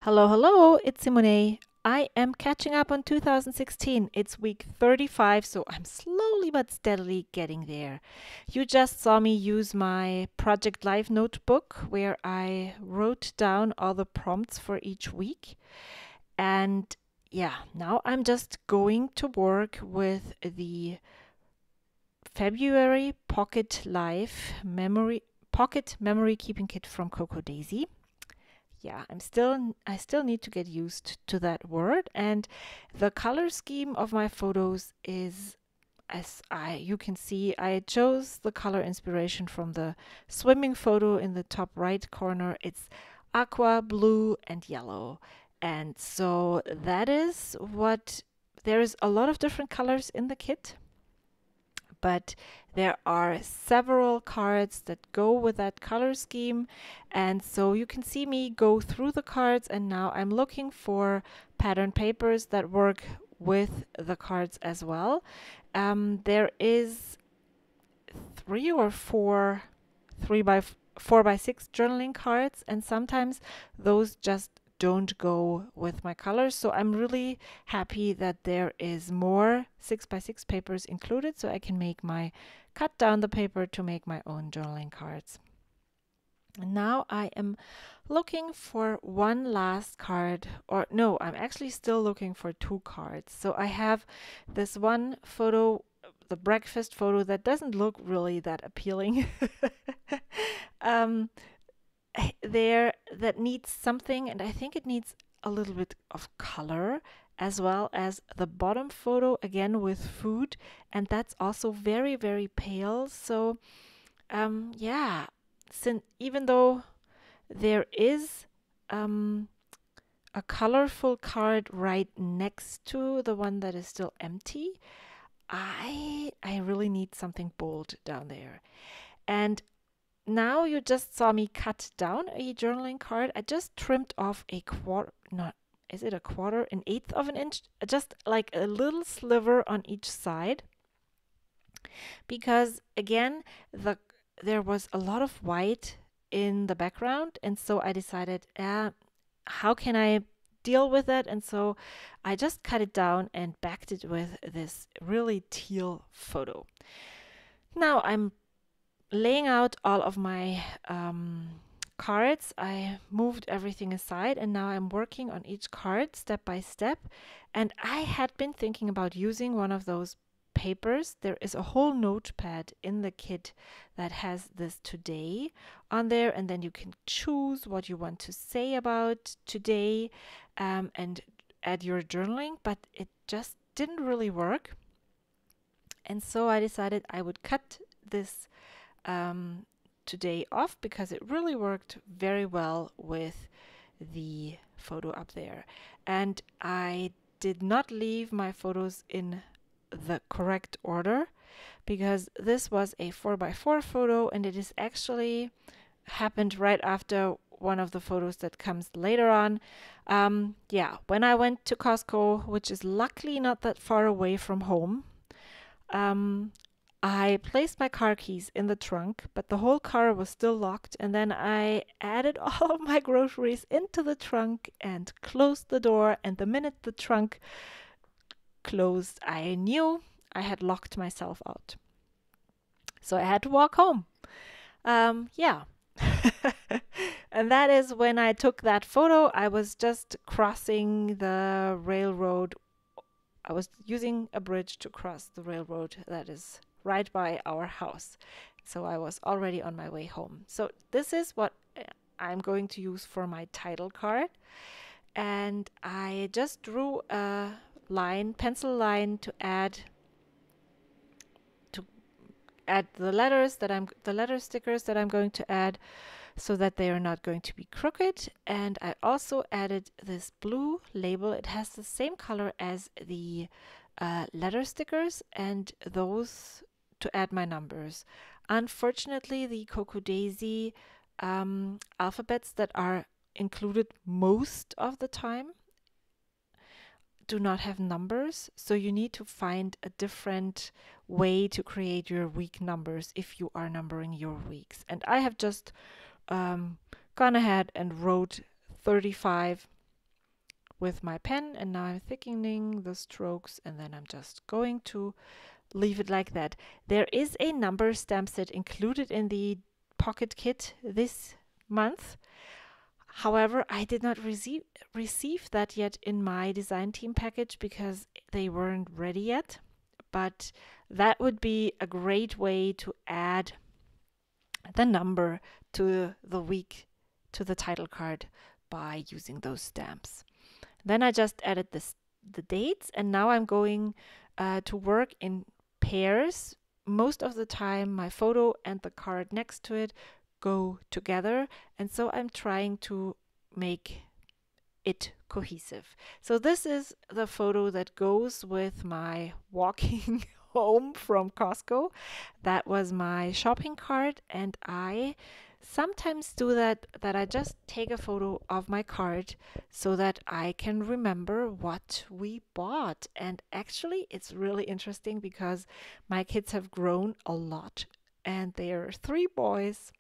Hello, hello, it's Simone. I am catching up on 2016. It's week 35, so I'm slowly but steadily getting there. You just saw me use my Project Life notebook where I wrote down all the prompts for each week. And yeah, now I'm just going to work with the February Pocket Memory Keeping Kit from Cocoa Daisy. Yeah, I still need to get used to that word. And the color scheme of my photos is, as you can see, I chose the color inspiration from the swimming photo in the top right corner. It's aqua, blue, and yellow. And so that is what there is a lot of different colors in the kit, but there are several cards that go with that color scheme. And so you can see me go through the cards, and now I'm looking for pattern papers that work with the cards as well. There is three or four 4x6 journaling cards, and sometimes those just don't go with my colors. So I'm really happy that there is more 6x6 papers included, so I can cut down the paper to make my own journaling cards. And now I am looking for one last card, or no, I'm actually still looking for two cards. So I have this one photo, the breakfast photo, that doesn't look really that appealing. um, there that needs something, and I think it needs a little bit of color, as well as the bottom photo again with food, and that's also very, very pale. So yeah, even though there is a colorful card right next to the one that is still empty, I really need something bold down there. And now you just saw me cut down a journaling card. I just trimmed off a quarter, not, is it a quarter, an eighth of an inch? Just like a little sliver on each side. Because again, there was a lot of white in the background, and so I decided, how can I deal with that? And so I just cut it down and backed it with this really teal photo. Now I'm laying out all of my cards. I moved everything aside, and now I'm working on each card step by step. And I had been thinking about using one of those papers. There is a whole notepad in the kit that has this today on there, and then you can choose what you want to say about today and add your journaling, but it just didn't really work. And so I decided I would cut this today off, because it really worked very well with the photo up there. And I did not leave my photos in the correct order, because this was a 4x4 photo, and it is actually happened right after one of the photos that comes later on. Yeah, when I went to Costco, which is luckily not that far away from home, I placed my car keys in the trunk, but the whole car was still locked. And then I added all of my groceries into the trunk and closed the door. And the minute the trunk closed, I knew I had locked myself out. So I had to walk home. Yeah. And that is when I took that photo. I was just crossing the railroad. I was using a bridge to cross the railroad that is right by our house. So I was already on my way home. So this is what I'm going to use for my title card. And I just drew a pencil line to add the letter stickers that I'm going to add, so that they are not going to be crooked. And I also added this blue label. It has the same color as the letter stickers, and those to add my numbers. Unfortunately, the Cocoa Daisy alphabets that are included most of the time do not have numbers, so you need to find a different way to create your week numbers if you are numbering your weeks. And I have just gone ahead and wrote 35 with my pen, and now I'm thickening the strokes, and then I'm just going to leave it like that. There is a number stamp set included in the pocket kit this month. However, I did not receive that yet in my design team package because they weren't ready yet. But that would be a great way to add the number to the week to the title card by using those stamps. Then I just added the dates, and now I'm going to work in pairs. Most of the time, my photo and the card next to it go together, and so I'm trying to make it cohesive. So this is the photo that goes with my walking home from Costco. That was my shopping cart, and I sometimes do that I just take a photo of my cart so that I can remember what we bought. And actually it's really interesting because my kids have grown a lot, and they are 3 boys,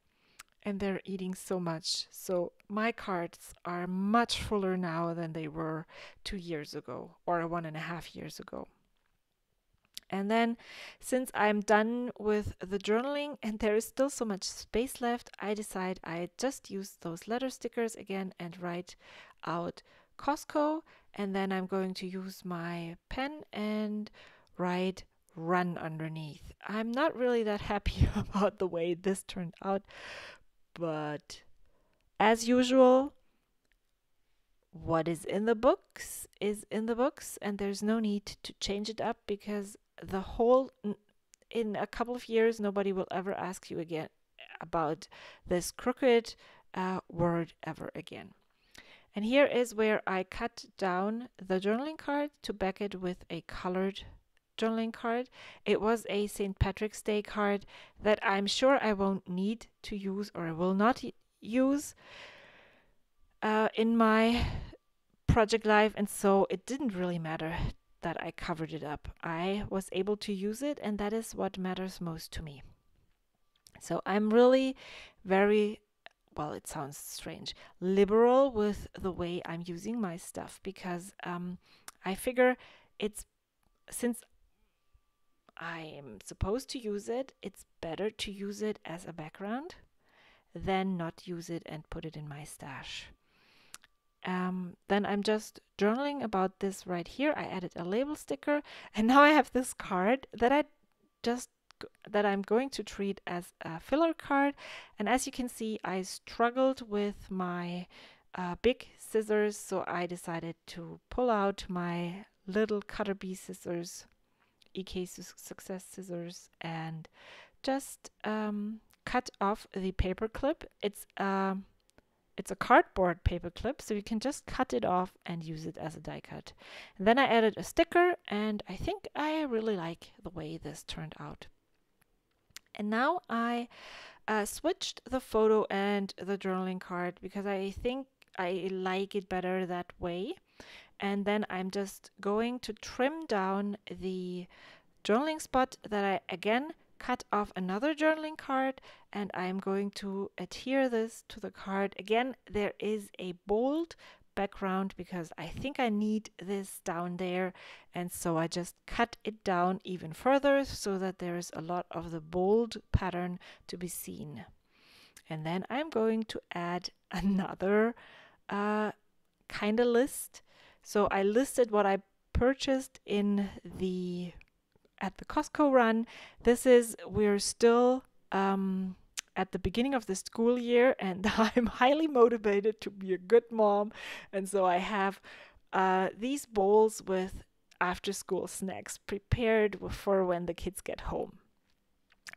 and they're eating so much. So my carts are much fuller now than they were 2 years ago or 1.5 years ago. And then, since I'm done with the journaling and there is still so much space left, I decide I just use those letter stickers again and write out Costco. And then I'm going to use my pen and write run underneath. I'm not really that happy about the way this turned out, but as usual, what is in the books is in the books, and there's no need to change it up because in a couple of years, nobody will ever ask you again about this crooked word ever again. And here is where I cut down the journaling card to back it with a colored journaling card. It was a St. Patrick's Day card that I'm sure I won't need to use, or I will not use in my project life, and so it didn't really matter that I covered it up. I was able to use it, and that is what matters most to me. So I'm really very, well, it sounds strange, liberal with the way I'm using my stuff, because I figure since I am supposed to use it, it's better to use it as a background than not use it and put it in my stash. Then I'm just journaling about this right here. I added a label sticker, and now I have this card that I'm going to treat as a filler card. And as you can see, I struggled with my big scissors, so I decided to pull out my little cutter bee scissors, EK Success scissors, and just cut off the paper clip. It's a cardboard paper clip, so you can just cut it off and use it as a die cut. And then I added a sticker, and I think I really like the way this turned out. And now I switched the photo and the journaling card because I think I like it better that way. And then I'm just going to trim down the journaling spot that I again cut off another journaling card, and I'm going to adhere this to the card. Again, there is a bold background because I think I need this down there, and so I just cut it down even further so that there is a lot of the bold pattern to be seen. And then I'm going to add another kind of list. So I listed what I purchased at the Costco run. We're still at the beginning of the school year, and I'm highly motivated to be a good mom. And so I have these bowls with after school snacks prepared for when the kids get home.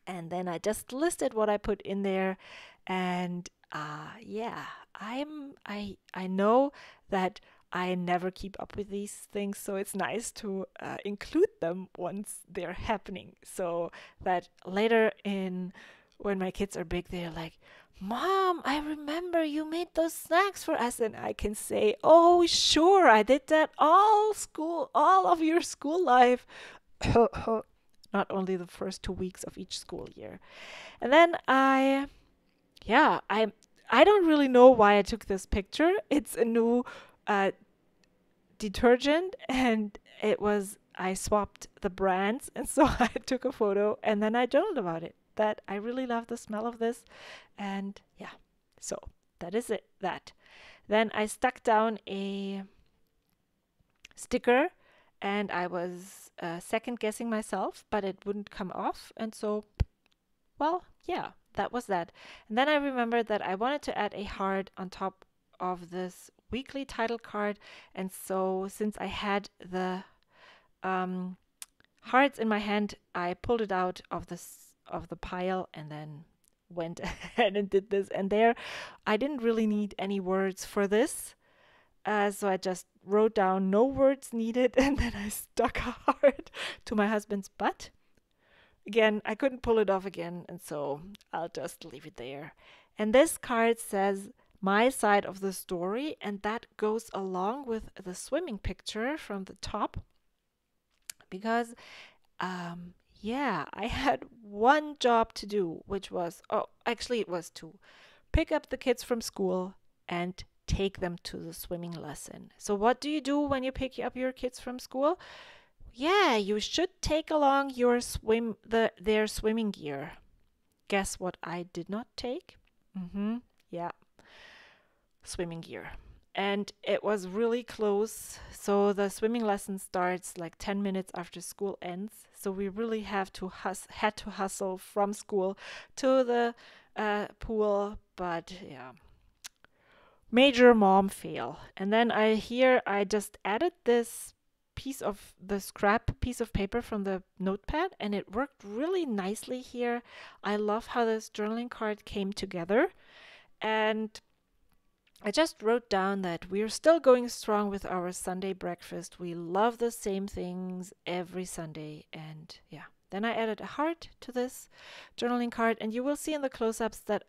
And then I just listed what I put in there. And yeah, I know that I never keep up with these things, so it's nice to include them once they're happening, so that later when my kids are big, they're like, "Mom, I remember you made those snacks for us," and I can say, "Oh, sure, I did that all of your school life." Not only the first 2 weeks of each school year. And then I don't really know why I took this picture. It's a new detergent, and I swapped the brands, and so I took a photo and then I journaled about it. That I really love the smell of this, and yeah, so that is it. Then I stuck down a sticker, and I was second guessing myself, but it wouldn't come off, and so, well, yeah, that was that. And then I remembered that I wanted to add a heart on top of this weekly title card, and so since I had the um, hearts in my hand, I pulled it out of the pile and then went ahead and did this. And there, I didn't really need any words for this, so I just wrote down no words needed, and then I stuck a heart to my husband's butt. Again, I couldn't pull it off again, and so I'll just leave it there. And this card says my side of the story, and that goes along with the swimming picture from the top, because yeah, I had one job to do, which was, oh, actually it was two: pick up the kids from school and take them to the swimming lesson. So what do you do when you pick up your kids from school? Yeah, you should take along your their swimming gear. Guess what I did not take? Yeah, swimming gear. And it was really close. So the swimming lesson starts like 10 minutes after school ends. So we really had to hustle from school to the pool. But yeah, major mom fail. And then I just added this scrap piece of paper from the notepad, and it worked really nicely here. I love how this journaling card came together. And I just wrote down that we're still going strong with our Sunday breakfast. We love the same things every Sunday. And yeah, then I added a heart to this journaling card, and you will see in the close-ups that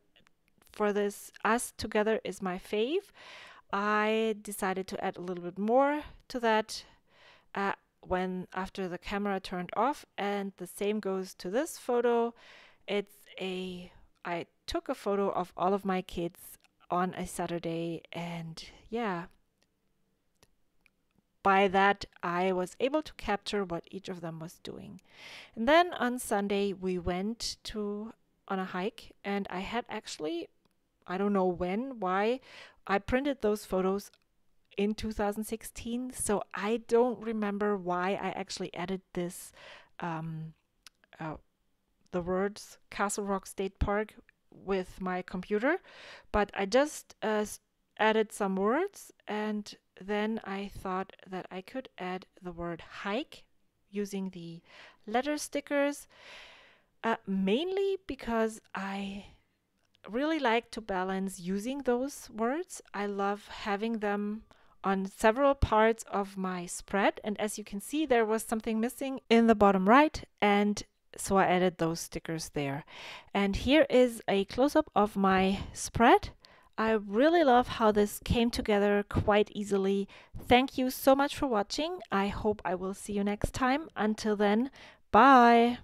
for this, us together is my fave. I decided to add a little bit more to that when after the camera turned off, and the same goes to this photo. I took a photo of all of my kids on a Saturday, and yeah, by that I was able to capture what each of them was doing. And then on Sunday we went on a hike, and I had actually, I don't know why, I printed those photos in 2016, so I don't remember why I actually added this the words Castle Rock State Park with my computer, but I just added some words, and then I thought that I could add the word hike using the letter stickers, mainly because I really like to balance using those words. I love having them on several parts of my spread, and as you can see, there was something missing in the bottom right, and so I added those stickers there. And here is a close-up of my spread. I really love how this came together quite easily. Thank you so much for watching. I hope I will see you next time. Until then, bye!